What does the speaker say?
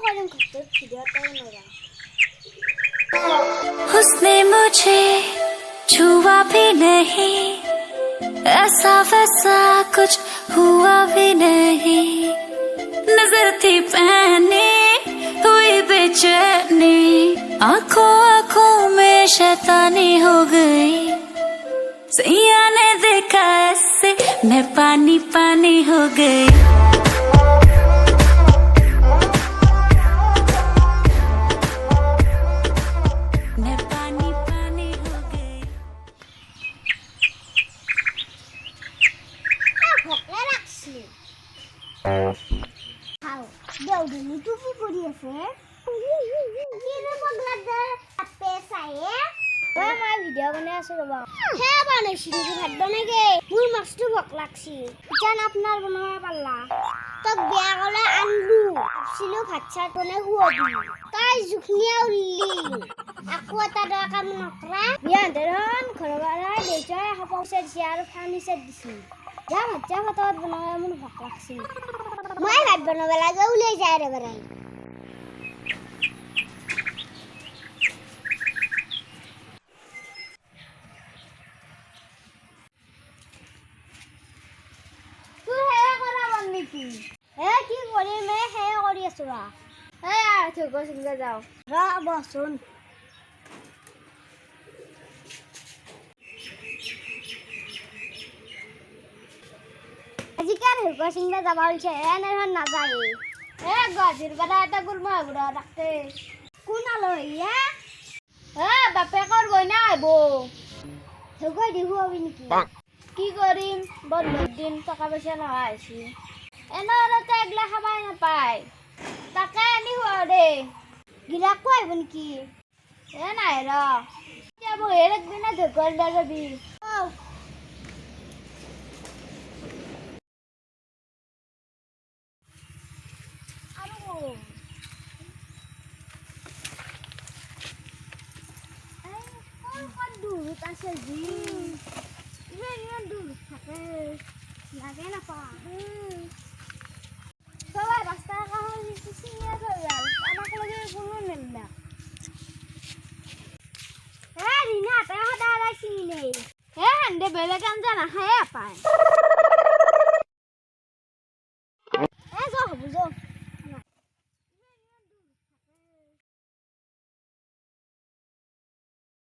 करें खत्ते वीडियो तय नोरा उसने मुझे छुआ भी नहीं ऐसा वैसा कुछ हुआ भी नहीं नजर थी पहने हुई बेचैनी आंखों आंखों में शैतानी हो गई सैया ने देखा ऐसे मैं पानी पानी हो गई मैं पानी पानी हो गई भोकला राखছি খাও দেউদনি টুপি পরি আছে কি রে পগলাদার আপে চায়ে ওই মই ভিডিও বনাই আছো ৰবা হে বানাইছি কি ভাত বনাই গে মোৰ মাছটো ভক লাগছি জান আপনার বনাবা পাল্লা তক বিয়া গলে আনলু আপছিলো ভাত চাত বনাই হুৱদি তাই জুখনিয়া উল্লি আকো এটা দা কাম নকৰা বিয়া দেৰন ঘৰবাৰাই দেউতাই হপছে দিছি আৰু ফাৰ্নিচাৰ দিছি যা ভাত বনাবা মোৰ ভক লাগছি মই ভাত বনাব লাগে উলাই যায় ৰে বৰাই কি কৰি মে হে কৰি আছো ৰা ঠিক আছে যাও ৰা বসুন আজি কার হেকো সিংলা যাবা হইছে এনে না যায় গজির বাড়া এটা গুলমা গুড়া রাখতে কোন আলো ইয়া বাপে করবই না আইবো হেকো দিহু হবি নাকি কি করিম বন্ধুর দিন টাকা পয়সা লহা আইছি এনরতে এগলা খাবাই নাপায় তাকে আনি হুয়া দে গিলা কইব নাকি নাই র যাব এর একদিন না ধকল দাবি dulu tasnya ji ini dulu pakai lagi apa coba pasta kamu di sini ya coba anak lagi gulung nembak Rina apa yang ada di sini ande belakan sana apa